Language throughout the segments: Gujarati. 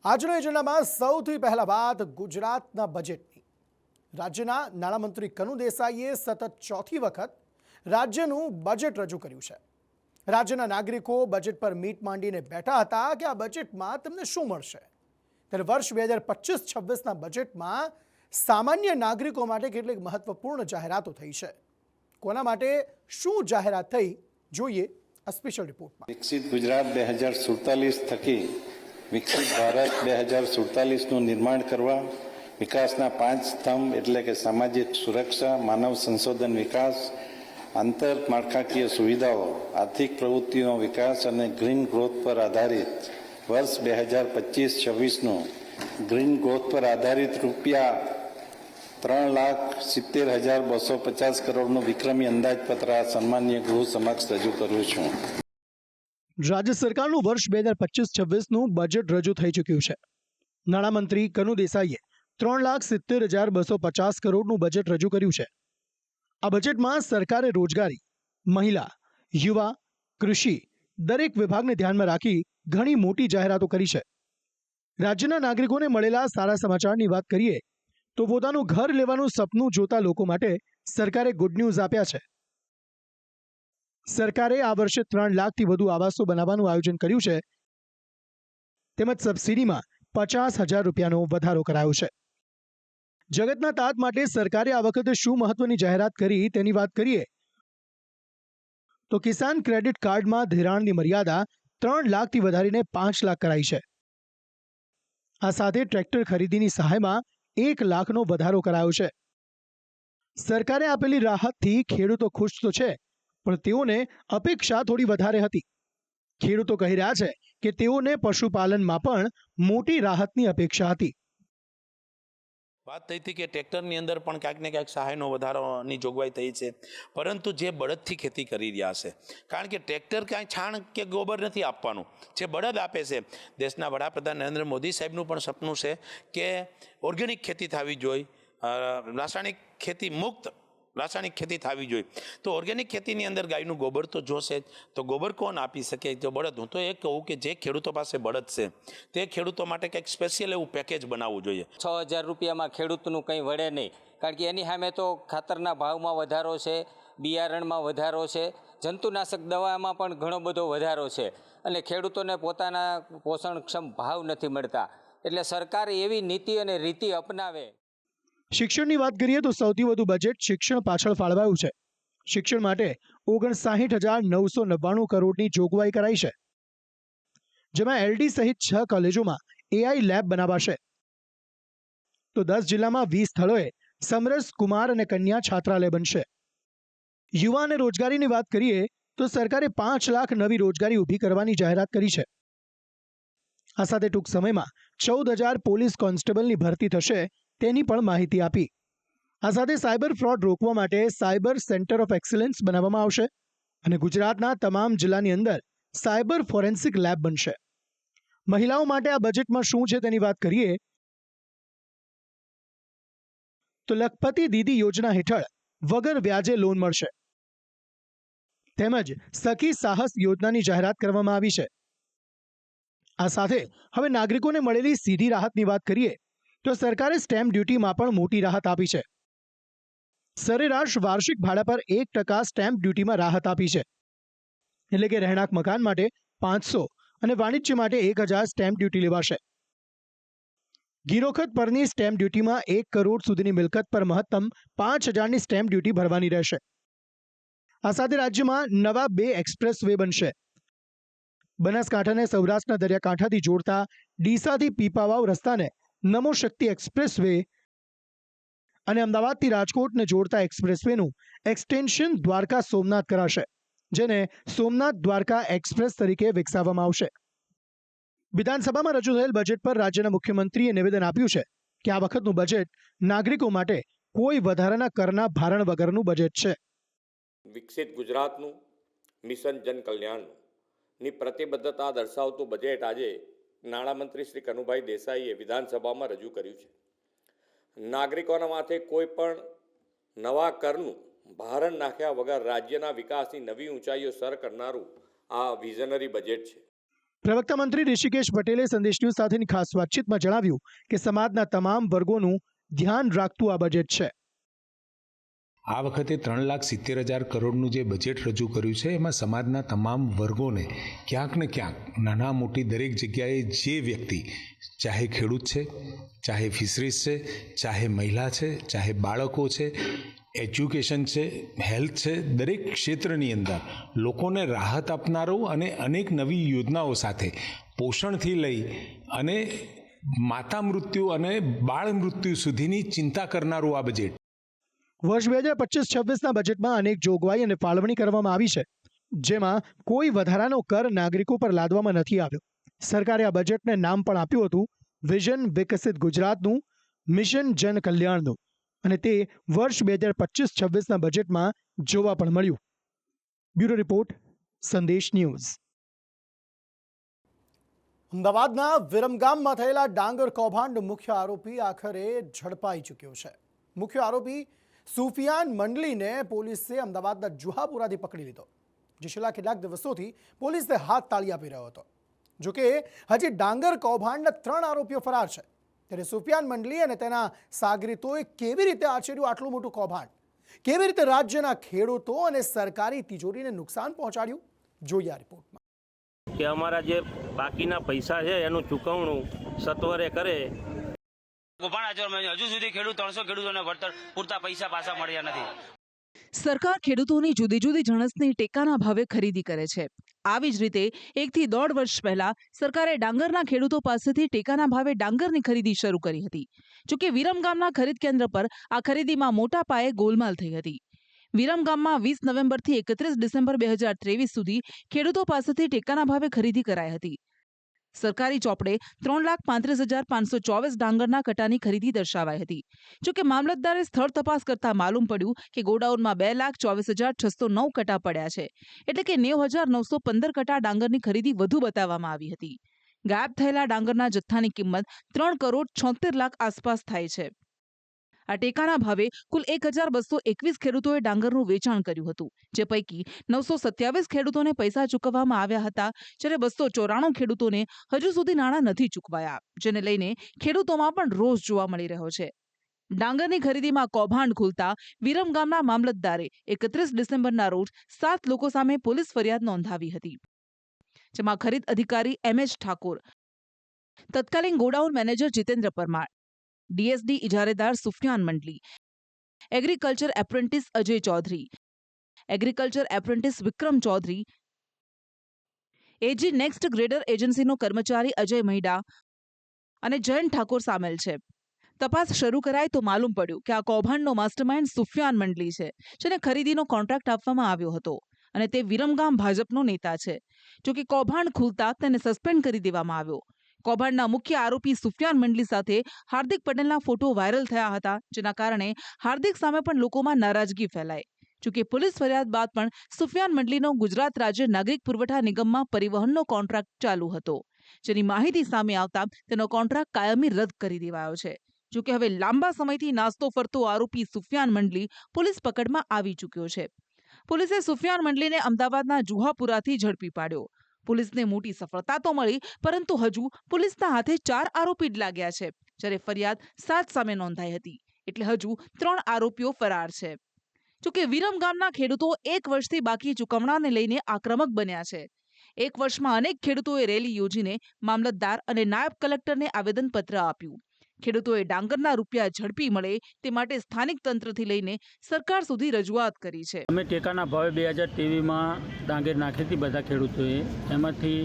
આજનો એજન્ડામાં સૌથી પહેલા વાત ગુજરાતના બજેટની। રાજ્યના નાણામંત્રી કનુ દેસાઈએ સતત ચોથી વખત રાજ્યનું બજેટ રજૂ કર્યું છે। રાજ્યના નાગરિકો બજેટ પર મીટ માંડીને બેઠા હતા કે આ બજેટમાં તેમને શું મળશે। ત્યારે વર્ષ 2025-26ના બજેટમાં સામાન્ય નાગરિકો માટે કેટલીક મહત્વપૂર્ણ જાહેરાતો થઈ છે। કોના માટે શું જાહેરાત થઈ જોઈએ આ સ્પેશિયલ રિપોર્ટમાં। વિકસિત ગુજરાત 2047 થકી વિકસિત ભારત 2047નું નિર્માણ કરવા વિકાસના 5 સ્તંભ એટલે કે સામાજિક સુરક્ષા, માનવ સંશોધન વિકાસ, આંતર માળખાકીય સુવિધાઓ, આર્થિક પ્રવૃત્તિનો વિકાસ અને ગ્રીન ગ્રોથ પર આધારિત વર્ષ 2025-26નું ગ્રીન ગ્રોથ પર આધારિત રૂપિયા 3,70,250 કરોડનું વિક્રમી અંદાજપત્ર સન્માનીય ગૃહ સમક્ષ રજૂ કરું છું। રાજ્ય સરકારનું વર્ષ 2025-26નું બજેટ રજૂ થઈ ચૂક્યું છે। નાણામંત્રી કનુ દેસાઈએ 3,70,250 કરોડનું બજેટ રજૂ કર્યું છે। આ બજેટમાં સરકારે રોજગારી, મહિલા, યુવા, કૃષિ દરેક વિભાગને ધ્યાનમાં રાખી ઘણી મોટી જાહેરાતો કરી છે। રાજ્યના નાગરિકોને મળેલા સારા સમાચારની વાત કરીએ તો પોતાનું ઘર લેવાનું સપનું જોતા લોકો માટે સરકારે ગુડ ન્યૂઝ આપ્યા છે। સરકારે આ વર્ષે 3 લાખથી વધુ આવાસો બનાવવાનું આયોજન કર્યું છે। તેમજ સબસિડીમાં 50,000 રૂપિયાનો વધારો કરાયો છે। જગતના તાત માટે સરકારે આ વખતે શું મહત્વની જાહેરાત કરી તેની વાત કરીએ તો કિસાન ક્રેડિટ કાર્ડમાં ધિરાણની મર્યાદા 3 લાખથી વધારીને 5 લાખ કરાઈ છે। આ સાથે ટ્રેક્ટર ખરીદીની સહાયમાં 1 લાખનો વધારો કરાયો છે। સરકારે આપેલી રાહતથી ખેડૂતો ખુશ તો છે, પણ તેઓને અપેક્ષા થોડી વધારે હતી। ખેડૂતો કહી રહ્યા છે કે તેઓને પશુપાલનમાં પણ મોટી રાહતની અપેક્ષા હતી। વાત થઈ હતી કે ટ્રેક્ટરની અંદર પણ ક્યાંક ને ક્યાંક સહાયનો વધારાની જોગવાઈ થઈ છે, પરંતુ જે બળદથી ખેતી કરી રહ્યા છે, કારણ કે ટ્રેક્ટર ક્યાંય છાણ કે ગોબર નથી આપવાનું, જે બળદ આપે છે। દેશના વડાપ્રધાન નરેન્દ્ર મોદી સાહેબનું પણ સપનું છે કે ઓર્ગેનિક ખેતી થવી જોઈએ, રાસાયણિક ખેતી મુક્ત રાસાયણિક ખેતી થવી જોઈએ। તો ઓર્ગેનિક ખેતીની અંદર ગાયનું ગોબર તો જોશે જ, તો ગોબર કોણ આપી શકે? તો બળદ। હું તો એ કહું કે જે ખેડૂતો પાસે બળદ છે તે ખેડૂતો માટે કંઈક સ્પેશિયલ એવું પેકેજ બનાવવું જોઈએ। 6,000 રૂપિયામાં ખેડૂતનું કંઈ વળે નહીં, કારણ કે એની સામે તો ખાતરના ભાવમાં વધારો છે, બિયારણમાં વધારો છે, જંતુનાશક દવામાં પણ ઘણો બધો વધારો છે, અને ખેડૂતોને પોતાના પોષણક્ષમ ભાવ નથી મળતા। એટલે સરકાર એવી નીતિ અને રીતિ અપનાવે। શિક્ષણની વાત કરીએ તો સૌથી વધુ બજેટ શિક્ષણ પાછળ ફાળવાયું છે। શિક્ષણ માટે 59,999 કરોડની જોગવાઈ કરાઈ છે, જેમાં એલડી સહિત 6 કોલેજોમાં એઆઈ લેબ બનાવાશે। તો 10 જિલ્લામાં 20 સ્થળોએ સમરસ કુમાર અને કન્યા છાત્રાલય બનશે। યુવા અને રોજગારીની વાત કરીએ તો સરકારે 5 લાખ નવી રોજગારી ઊભી કરવાની જાહેરાત કરી છે। આ સાથે ટૂંક સમયમાં 14,000 પોલીસ કોન્સ્ટેબલની ભરતી થશે તેની પણ માહિતી આપી। આ સાથે સાયબર ફ્રોડ રોકવા માટે સાયબર સેન્ટર ઓફ એક્સલન્સ બનાવવામાં આવશે અને ગુજરાતના તમામ જિલ્લાની અંદર સાયબર ફોરેન્સિક લેબ બનશે। મહિલાઓ માટે આ બજેટમાં શું છે તેની વાત કરીએ તો લખપતિ દીદી યોજના હેઠળ વગર વ્યાજે લોન મળશે, તેમજ સખી સાહસ યોજનાની જાહેરાત કરવામાં આવી છે। આ સાથે હવે નાગરિકોને મળેલી સીધી રાહતની વાત કરીએ તો સરકારે સ્ટેમ્પ ડ્યુટીમાં પણ મોટી રાહત આપી છે। સરેરાશ વાર્ષિક ભાડા પર 1% સ્ટેમ્પ ડ્યુટીમાં રાહત આપી છે, એટલે કે રહેણાંક મકાન માટે 500 અને વાણિજ્ય માટે 1,000 સ્ટેમ્પ ડ્યુટી લેવાશે। ગિરોખત પરની સ્ટેમ્પ ડ્યુટીમાં 1 કરોડ સુધીની મિલકત પર મહત્તમ 5,000ની સ્ટેમ્પ ડ્યુટી ભરવાની રહેશે। આ સાથે રાજ્યમાં નવા 2 એક્સપ્રેસ વે બનશે। બનાસકાંઠાને સૌરાષ્ટ્રના દરિયાકાંઠાથી જોડતા ડીસાથી પીપાવાવ રસ્તાને નમો શક્તિ એક્સપ્રેસ વે અને અમદાવાદથી રાજકોટને જોડતા એક્સપ્રેસ વેનું એક્સટેન્શન દ્વારકા સોમનાથ કરાશે, જેને સોમનાથ દ્વારકા એક્સપ્રેસ તરીકે વિકસાવવામાં આવશે। વિધાનસભામાં રજૂ થયેલ બજેટ પર રાજ્યના મુખ્યમંત્રીએ નિવેદન આપ્યું છે કે આ વખતનું બજેટ નાગરિકો માટે કોઈ વધારાના કરના ભારણ વગરનું બજેટ છે। વિકસિત ગુજરાતનું મિશન જન કલ્યાણની પ્રતિબદ્ધતા દર્શાવતું બજેટ આજે નાણામંત્રી શ્રી કનુભાઈ દેસાઈએ વિધાનસભામાં રજૂ કર્યું છે। નાગરિકોના માથે કોઈ પણ નવા કરનું ભારણ નાખ્યા વગર રાજ્યના વિકાસની નવી ઊંચાઈઓ સર કરનારું આ વિઝનરી બજેટ છે। પ્રવક્તા મંત્રી ઋષિકેશ પટેલે સંદેશ ન્યૂઝ સાથેની ખાસ વાતચીતમાં જણાવ્યું કે સમાજના તમામ વર્ગોનું ધ્યાન રાખતું આ બજેટ છે. આ વખતે 3,70,000 કરોડનું જે બજેટ રજૂ કર્યું છે એમાં સમાજના તમામ વર્ગોને ક્યાંક ને ક્યાંક નાના મોટી દરેક જગ્યાએ જે વ્યક્તિ, ચાહે ખેડૂત છે, ચાહે ફિશરીઝ છે, ચાહે મહિલા છે, ચાહે બાળકો છે, એજ્યુકેશન છે, હેલ્થ છે, દરેક ક્ષેત્રની અંદર લોકોને રાહત આપનારું અને અનેક નવી યોજનાઓ સાથે પોષણથી લઈ અને માતા મૃત્યુ અને બાળ મૃત્યુ સુધીની ચિંતા કરનારું આ બજેટ. વર્ષ 2025-26ના બજેટમાં અનેક જોગવાઈ અને ફાળવણી કરવામાં આવી છે, જેમાં કોઈ વધારાનો કર નાગરિકો પર લાદવામાં નથી આવ્યો. સરકારે આ બજેટને નામ પણ આપ્યું હતું વિઝન વિકસિત ગુજરાતનું, મિશન જન કલ્યાણનું, અને તે વર્ષ 2025-26ના બજેટમાં જોવા પણ મળ્યું. બ્યુરો રિપોર્ટ, સંદેશ ન્યૂઝ. અમદાવાદના વિરમગામમાં થયેલા ડાંગર કૌભાંડ મુખ્ય આરોપી આખરે ઝડપાઈ ચૂક્યો છે. મુખ્ય આરોપી સુફિયાન મંડલીને પોલીસે અમદાવાદના જુહાપુરાથી પકડી લીધો, જે છેલ્લા કેટલાક દિવસોથી પોલીસને હાથ તાળી આપી રહ્યો હતો. જોકે હજી ડાંગર કૌભાંડના 3 આરોપીઓ ફરાર છે. ત્યારે સુફિયાન મંડલી અને તેના સાગરીતોએ કેવી રીતે આચર્યું આટલું મોટું કૌભાંડ, કેવી રીતે રાજ્યના ખેડૂતો અને સરકારી તિજોરીને નુકસાન પહોંચાડ્યું, જોઈએ આ રિપોર્ટમાં. કે અમારા જે બાકીના પૈસા છે એનું ચૂકવણું સત્વરે કરે. હજુ સુધી ખેડૂત 300 ખેડૂતોને વળતર પૂરતા પૈસા પાછા મળ્યા નથી. સરકાર ખેડૂતોની જુદી જુદી જણસની ટેકાના ભાવે ખરીદી કરે છે. આવી જ રીતે 1 થી 1.5 વર્ષ પહેલા સરકારે ડાંગરના ખેડૂતો પાસેથી ટેકાના ભાવે ડાંગરની ખરીદી શરૂ કરી હતી. જોકે વિરમગામના ખરીદ કેન્દ્ર પર આ ખરીદીમાં મોટા પાયે ગોલમાલ થઈ હતી. વિરમગામમાં 20 નવેમ્બરથી 31 ડિસેમ્બર 2023 સુધી ખેડૂતો પાસેથી ટેકાના ભાવે ખરીદી કરાઈ હતી. સરકારી ચોપડે 3,35,524 ડાંગરના કટાની ખરીદી દર્શાવાઈ હતી. જોકે મામલતદારે સ્થળ તપાસ કરતા માલુમ પડ્યું કે ગોડાઉનમાં 2,24,609 કટા પડ્યા છે, એટલે કે 90,915 કટા ડાંગરની ખરીદી વધુ બતાવવામાં આવી હતી. ગાયબ થયેલા ડાંગરના જથ્થાની કિંમત 3,76,00,000 આસપાસ થાય છે. આ ટેકાના ભાવે કુલ 1,221 ખેડૂતોએ ડાંગરનું વેચાણ કર્યું હતું, જે પૈકી 927 ખેડૂતોને પૈસા ચૂકવવામાં આવ્યા હતા, જ્યારે 294 ખેડૂતોને હજુ સુધી નાણાં નથી ચૂકવાયા, જેને લઈને ખેડૂતોમાં પણ રોષ જોવા મળી રહ્યો છે. ડાંગરની ખરીદીમાં કૌભાંડ ખુલતા વિરમગામના મામલતદારે 31 ડિસેમ્બરના રોજ 7 લોકો સામે પોલીસ ફરિયાદ નોંધાવી હતી, જેમાં ખરીદ અધિકારી MS ઠાકોર, તત્કાલીન godown manager Jitendra Parmar, DSD ઇજારેદાર Sufiyan Mandli, agriculture apprentice Ajay Chaudhari, agriculture apprentice Vikram Chaudhari, AG next grader એજન્સીનો કર્મચારી અજય મહિડા અને જયંત ઠાકોર સામેલ છે. તપાસ શરૂ કરાઈ તો માલુમ પડ્યું કે આ કૌભાંડનો માસ્ટરમાઇન્ડ સુફિયાન મંડલી છે, જેને ખરીદીનો કોન્ટ્રાક્ટ આપવામાં આવ્યો હતો, અને તે વિરમગામ ભાજપનો નેતા છે. જોકે કૌભાંડ ખુલતા તેને સસ્પેન્ડ કરી દેવામાં આવ્યો. કૌભાંડના મુખ્ય આરોપી સુફિયાન મંડલી સાથે હાર્દિક પટેલના ફોટો વાયરલ થયા હતા, જેના કારણે હાર્દિક સામે પણ લોકોમાં નારાજગી ફેલાઈ. જોકે પોલીસ ફરિયાદ બાદ પણ સુફિયાન મંડલીનો ગુજરાત રાજ્ય નાગરિક પુરવઠા નિગમમાં પરિવહનનો કોન્ટ્રાક્ટ ચાલુ હતો, જેની માહિતી સામે આવતા તેનો કોન્ટ્રાક્ટ કાયમી રદ કરી દેવાયો છે. જોકે હવે લાંબા સમયથી નાસ્તો ફરતો આરોપી સુફિયાન મંડલી પોલીસ પકડમાં આવી ચૂક્યો છે. પોલીસે સુફિયાન મંડલીને અમદાવાદના જુહાપુરાથી ઝડપી પાડ્યો. પોલીસને મોટી સફળતા તો મળી, પરંતુ હજુ પોલીસના હાથે 4 આરોપી જ લાગ્યા છે, જ્યારે ફરિયાદ 7 સામે નોંધાઈ હતી, એટલે હજુ 3 આરોપીઓ ફરાર છે. જોકે વિરમગામના ખેડૂતો 1 વર્ષથી બાકી ચૂકવણાને લઈને આક્રમક બન્યા છે. 1 વર્ષમાં અનેક ખેડૂતોએ રેલી યોજીને મામલતદાર અને નાયબ કલેક્ટરને આવેદનપત્ર આપ્યું. ખેડૂતોએ ડાંગરના રૂપિયા ઝડપી મળે તે માટે સ્થાનિક તંત્રથી લઈને સરકાર સુધી રજૂઆત કરી છે. અમે ટેકાના ભાવે 2023માં ડાંગર નાખી હતી બધા ખેડૂતોએ, એમાંથી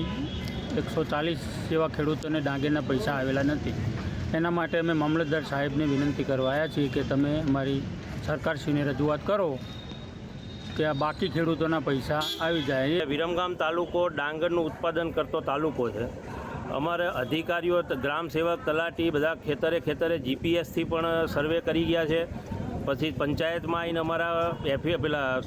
140 જેવા ખેડૂતોને ડાંગરના પૈસા આવેલા નથી. એના માટે અમે મામલતદાર સાહેબને વિનંતી કરવા આવ્યા છીએ કે તમે અમારી સરકારશ્રીને રજૂઆત કરો કે આ બાકી ખેડૂતોના પૈસા આવી જાય. વિરમગામ તાલુકો ડાંગરનું ઉત્પાદન કરતો તાલુકો છે. અમારે અધિકારીઓ, ગ્રામ સેવક, તલાટી બધા ખેતરે GPSથી પણ સર્વે કરી ગયા છે. પછી પંચાયતમાં આવીને અમારા પેલા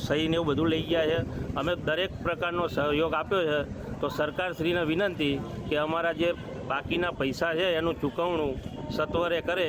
સહીને એવું બધું લઈ ગયા છે. અમે દરેક પ્રકારનો સહયોગ આપ્યો છે. તો સરકારશ્રીને વિનંતી કે અમારા જે બાકીના પૈસા છે એનું ચૂકવણું સત્વરે કરે.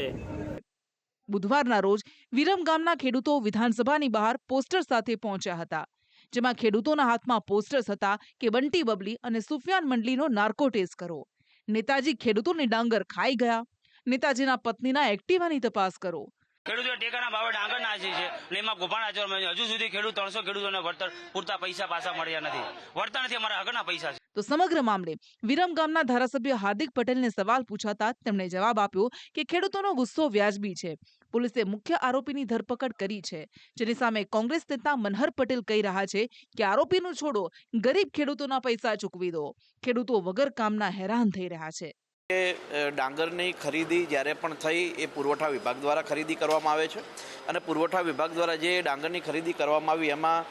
બુધવારના રોજ વિરમગામના ખેડૂતો વિધાનસભાની બહાર પોસ્ટર સાથે પહોંચ્યા હતા, જેમાં ખેડૂતોના હાથમાં પોસ્ટર્સ હતા કે બંટી બબલી અને સુફિયાન મંડલીનો નાર્કો ટેસ્ટ કરો, નેતાજી ખેડૂતોની ડાંગર ખાઈ ગયા, નેતાજીના પત્નીના એક્ટિવાની તપાસ કરો. ખેડૂતો ટેકાના ભાવે ડાંગર નાસી છે અને એમાં ગોભાના ચોરમાં હજુ સુધી ખેડૂત 300 ખેડૂતોને વળતર પૂરતા પૈસા પાછા મળ્યા નથી. વળતા નથી, અમારા હકના પૈસા છે. તો સમગ્ર મામલે વિરમગામના ધારાસભ્ય હાર્દિક પટેલને સવાલ પૂછાતા તેમણે જવાબ આપ્યો કે ખેડૂતોનો ગુસ્સો વ્યાજબી છે. પોલીસે મુખ્ય આરોપીની ધરપકડ કરી છે, જેની સામે કોંગ્રેસ નેતા મનહર પટેલ કહી રહ્યા છે કે આરોપીનું છોડો, ગરીબ ખેડૂતોના પૈસા ચૂકવી દો. ખેડૂતો વગર કામના હેરાન થઈ રહ્યા છે. ડાંગરની ખરીદી જ્યારે પણ થઈ એ પુરવઠા વિભાગ દ્વારા ખરીદી કરવામાં આવે છે અને પુરવઠા વિભાગ દ્વારા જે ડાંગરની ખરીદી કરવામાં આવી એમાં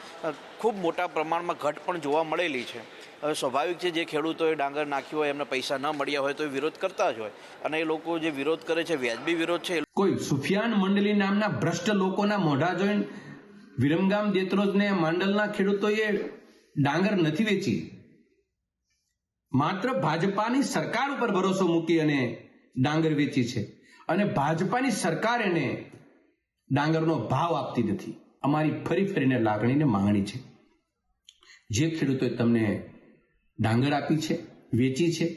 ખૂબ મોટા પ્રમાણમાં ઘટ પણ જોવા મળેલી છે. હવે સ્વાભાવિક છે, જે ખેડૂતોએ ડાંગર નાખ્યું હોય એમને પૈસા ન મળ્યા હોય તો એ વિરોધ કરતા જ હોય અને એ લોકો જે વિરોધ કરે છે વ્યાજબી વિરોધ છે. કોઈ સુફિયાન મંડલી નામના ભ્રષ્ટ લોકોના મોઢા જોઈને વિરમગામ દેત્રોજને માંડલના ખેડૂતોએ ડાંગર નથી વેચી. માત્ર ભાજપાની સરકાર ઉપર ભરોસો મૂકી અને ડાંગર વેચી છે અને ભાજપાની સરકાર એને ડાંગરનો ભાવ આપતી નથી. અમારી ફરી ફરીને લાગણીને માંગણી છે, જે ખેડૂતોએ તમને ડાંગર આપી છે, વેચી છે,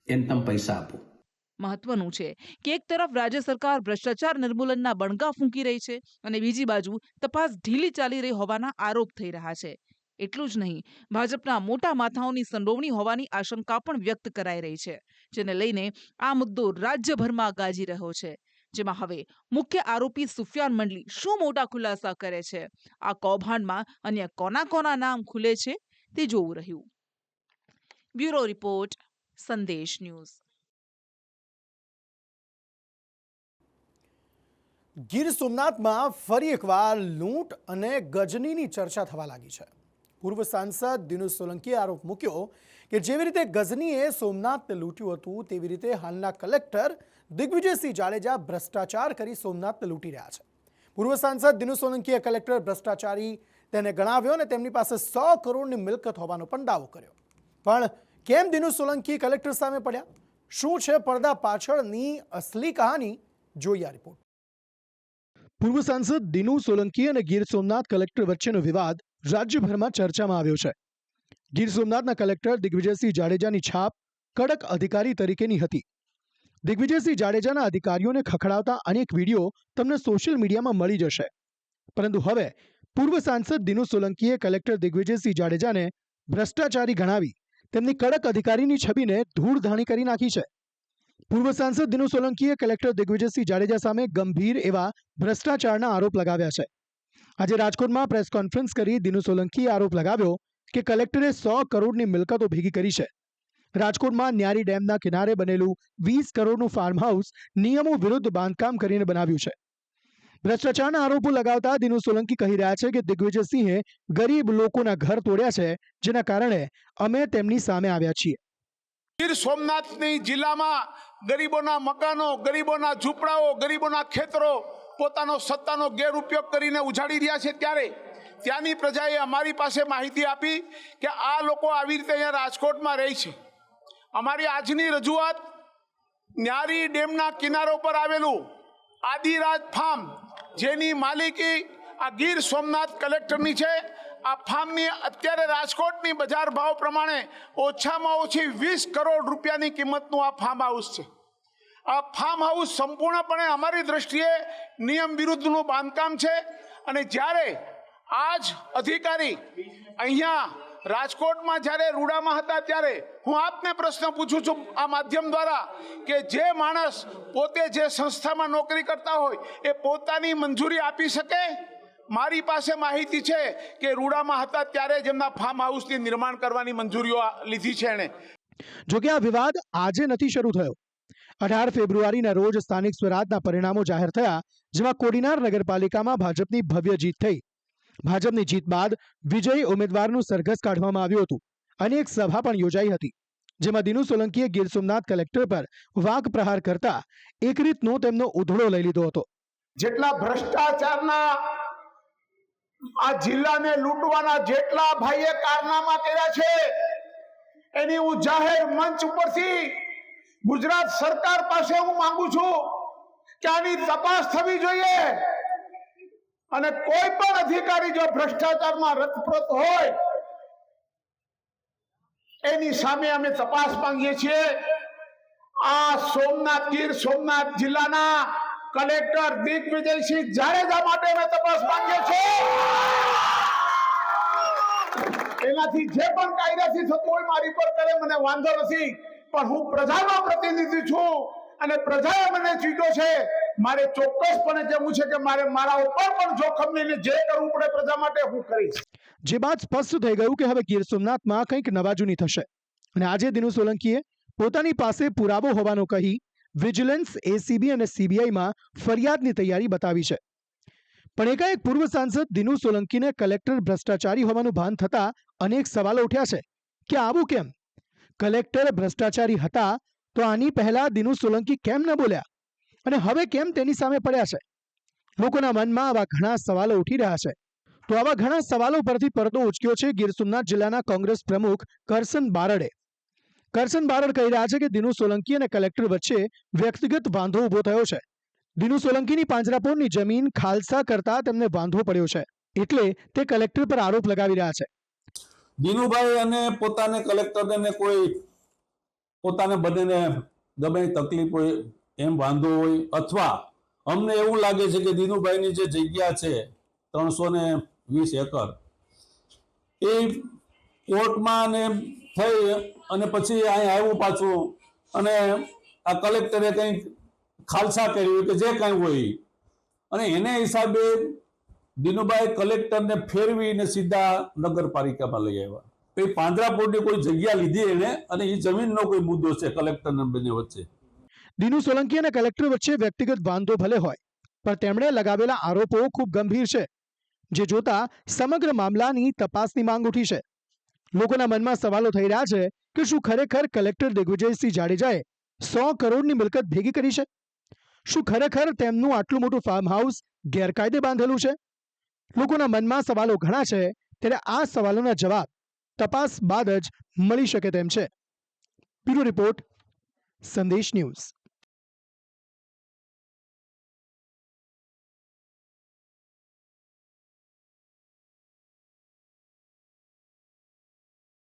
એને તમે પૈસા આપો. મહત્વનું છે કે એક તરફ રાજ્ય સરકાર ભ્રષ્ટાચાર નિર્મૂલનના બણગા ફૂંકી રહી છે અને બીજી બાજુ તપાસ ઢીલી ચાલી રહી હોવાના આરોપ થઈ રહ્યા છે. એટલું જ નહીં, ભાજપના મોટા માથાઓની સંડોવણી હોવાની આશંકા પણ વ્યક્ત કરાઈ રહી છે, જેને લઈને આ મુદ્દો રાજ્યભરમાં ગાજી રહ્યો છે. જેમાં હવે મુખ્ય આરોપી સુફિયાન મંડલી શું મોટા ખુલાસા કરે છે, આ કૌભાંડમાં અન્ય કોના કોના નામ ખુલે છે તે જોવું રહ્યું. બ્યુરો રિપોર્ટ, સંદેશ ન્યૂઝ. ગીર સોમનાથમાં ફરી એકવાર લૂંટ અને ગજનીની ચર્ચા થવા લાગી છે. પૂર્વ સાંસદ દિનુ સોલંકીએ આરોપ મૂક્યો કે જેવી રીતે ગજનીએ સોમનાથને લૂંટ્યું હતું તેવી રીતે હાલના કલેક્ટર દિગ્વિજયસિંહ જાડેજા ભ્રષ્ટાચાર કરી સોમનાથને લૂંટી રહ્યા છે. પૂર્વ સાંસદ દિનુ સોલંકીએ કલેક્ટર ભ્રષ્ટાચારી તેને ગણાવ્યો અને તેમની પાસે 100 કરોડની મિલકત હોવાનો પણ દાવો કર્યો. પણ કેમ દિનુ સોલંકી કલેક્ટર સામે પડ્યા? શું છે પડદા પાછળની અસલી કહાની? જોઈએ આ રિપોર્ટ. પૂર્વ સાંસદ દિનુ સોલંકી અને ગીર સોમનાથ કલેક્ટર વચ્ચેનો વિવાદ રાજ્યભરમાં ચર્ચામાં આવ્યો છે. ગીર સોમનાથના કલેક્ટર દિગ્વિજયસિંહ જાડેજાની છાપ કડક અધિકારી તરીકેની હતી. દિગ્વિજયસિંહ જાડેજાના અધિકારીઓને ખખડાવતા અનેક વિડીયો તમને સોશિયલ મીડિયામાં મળી જશે. પરંતુ હવે પૂર્વ સાંસદ દિનુ સોલંકીએ કલેક્ટર દિગ્વિજયસિંહ જાડેજાને ભ્રષ્ટાચારી ગણાવી તેમની કડક અધિકારીની છબીને ધૂળધાણી કરી નાખી છે. પૂર્વ સાંસદ દિનુ સોલંકીએ કલેક્ટર દિગ્વિજયસિંહ જાડેજા સામે ગંભીર એવા ભ્રષ્ટાચારના આરોપ લગાવ્યા છે. આજે રાજકોટમાં પ્રેસ કોન્ફરન્સ કરી દિનુ સોલંકીએ આરોપ લગાવ્યો કે કલેક્ટરે 100 કરોડની મિલકતો ભેગી કરી છે. રાજકોટમાં ન્યારી ડેમના કિનારે બનેલું 20 કરોડનું ફાર્મ હાઉસ નિયમો વિરુદ્ધ બાંધકામ કરીને બનાવ્યું છે. ભ્રષ્ટાચારના આરોપો લગાવતા દિનુ સોલંકી કહી રહ્યા છે કે દિગ્વિજયસિંહે ગરીબ લોકોના ઘર તોડ્યા છે, જેના કારણે અમે તેમની સામે આવ્યા છીએ. ગીર સોમનાથની જિલ્લામાં ગરીબોના મકાનો, ગરીબોના ઝૂંપડાઓ, ગરીબોના ખેતરો પોતાનો સત્તાનો ગેરઉપયોગ કરીને ઉજાડી રહ્યા છે, ત્યારે ત્યાંની પ્રજાએ અમારી પાસે માહિતી આપી કે આ લોકો આવી રીતે અહીંયા રાજકોટમાં રહે છે. અમારી આજની રજૂઆત ન્યારી ડેમના કિનારો પર આવેલું આદિરાજ ફાર્મ, જેની માલિકી આ ગીર સોમનાથ કલેક્ટરની છે, આ ફાર્મની અત્યારે રાજકોટની બજાર ભાવ પ્રમાણે ઓછામાં ઓછી 20 કરોડ રૂપિયાની કિંમતનું આ ફાર્મ હાઉસ છે. આ ફાર્મ હાઉસ સંપૂર્ણપણે અમારી દ્રષ્ટિએ નિયમ વિરુદ્ધનું બાંધકામ છે અને જ્યારે આ જ અધિકારી અહીંયા રાજકોટમાં જ્યારે રૂડામાં હતા ત્યારે હું આપને પ્રશ્ન પૂછું છું આ માધ્યમ દ્વારા કે જે માણસ પોતે જે સંસ્થામાં નોકરી કરતા હોય એ પોતાની મંજૂરી આપી શકે? મારી પાસે માહિતી છે કે રૂડામાં હતા ત્યારે જ એમના ફાર્મ હાઉસની નિર્માણ કરવાની મંજૂરીઓ લીધી છે એણે. જોકે આ વિવાદ આજે નથી શરૂ થયો. 18 ફેબ્રુઆરીના રોજ સ્થાનિક સ્વરાજના પરિણામો જાહેર થયા, જેમાં કોડીનાર નગરપાલિકામાં ભાજપની ભવ્ય જીત થઈ. ભાજપની જીત બાદ વિજયી ઉમેદવારનું સરઘસ કાઢવામાં આવ્યું હતું અને એક સભા પણ યોજાઈ હતી, જેમાં દિનુ સોલંકીએ ગીર સોમનાથ કલેક્ટર પર વાક પ્રહાર કરતા એક રીતનો તેમનો ઉધડો લઈ લીધો હતો. જેટલા ભ્રષ્ટાચારના આ જિલ્લાને લૂંટવાના જેટલા ભાઈએ કારનામા કર્યા છે એની હું જાહેર મંચ ઉપરથી ગુજરાત સરકાર પાસે હું માંગુ છું કે આની તપાસ થવી જોઈએ અને કોઈ પણ અધિકારી જો ભ્રષ્ટાચારમાં રતપ્રત હોય એની સામે અમે તપાસ માંગીએ છીએ. આ સોમનાથ ગીર સોમનાથ જિલ્લાના કલેક્ટર દિગ્વિજયસિંહ જાડેજા માટે અમે તપાસ માંગીએ છીએ. એનાથી જે પણ કાયદાથી થતું હોય મારી પર કરે, મને વાંધો નથી, પણ હું પ્રજાનો પ્રતિનિધિ છું અને પ્રજાએ મને ચૂંટ્યો છે. મારે ચોક્કસપણે કહેવું છે કે મારે મારા ઉપર પણ જોખમ લઈને જે કરવું પડે પ્રજા માટે હું કરીશ. જે બાદ સ્પષ્ટ થઈ ગયું કે હવે ગીર સોમનાથમાં કંઈક નવાજૂની થશે અને આજે દિનુ સોલંકીએ પોતાની પાસે પુરાવો હોવાનું કહી વિજિલન્સ, એસીબી અને સીબીઆઈમાં ફરિયાદની તૈયારી બતાવી છે. પણ એકાએક પૂર્વ સાંસદ દિનુ સોલંકીને કલેક્ટર ભ્રષ્ટાચારી હોવાનું ભાન થતા અનેક સવાલો ઉઠ્યા છે કે આવું કેમ? કલેક્ટર ભ્રષ્ટાચારી હતા તો આની પહેલા દિનુ સોલંકી કેમ ન બોલ્યા અને હવે કેમ તેની સામે પડ્યા છે? લોકોના મનમાં આવા ઘણા સવાલો ઉઠી રહ્યા છે. તો આવા ઘણા સવાલો પરથી પડદો ઉચક્યો છે ગીર સોમનાથ જિલ્લાના કોંગ્રેસ પ્રમુખ કરસન બારડે. કરસન બારડ કહી રહ્યા છે કે દિનુ સોલંકી અને કલેક્ટર વચ્ચે વ્યક્તિગત વાંધો ઊભો થયો છે. દિનુ સોલંકીની પાંજરાપોળની જમીન ખાલસા કરતા તેમને વાંધો પડ્યો છે, એટલે તે કલેક્ટર પર આરોપ લગાવી રહ્યા છે. દિનુભાઈ અને પોતાને કલેક્ટરને કોઈ પોતાને બંનેને ગમે તકલીફ હોય એમ વાંધો હોય, અથવા અમને એવું લાગે છે કે દિનુભાઈની જે જગ્યા છે 320 એકર એ કોર્ટમાં ને થઈ અને પછી અહીં આવ્યું પાછું અને આ કલેક્ટરે કંઈક ખાલસા કર્યું કે જે કાંઈ હોય અને એને હિસાબે દિનુભાઈ કલેક્ટરને ફેરવીને સીધા નગરપાલિકામાં લઈ આવ્યા. એ પાંજરાપોળની કોઈ જગ્યા લીધી એને અને એ જમીનનો કોઈ મુદ્દો છે કલેક્ટર બંને વચ્ચે. દિનુ સોલંકી અને કલેક્ટર વચ્ચે વ્યક્તિગત વાંધો ભલે હોય, પણ તેમણે લગાવેલા આરોપો ખૂબ ગંભીર છે, જે જોતા સમગ્ર મામલાની તપાસની માંગ ઉઠી છે. લોકોના મનમાં સવાલો થઈ રહ્યા છે કે શું ખરેખર કલેક્ટર દિગ્વિજયસિંહ જાડેજાએ 100 કરોડની મિલકત ભેગી કરી છે? શું ખરેખર તેમનું આટલું મોટું ફાર્મ હાઉસ ગેરકાયદે બાંધેલું છે? લોકોના મનમાં સવાલો ઘણા છે, ત્યારે આ સવાલોના જવાબ તપાસ બાદ જ મળી શકે તેમ છે. બ્યુરો રિપોર્ટ, સંદેશ ન્યૂઝ.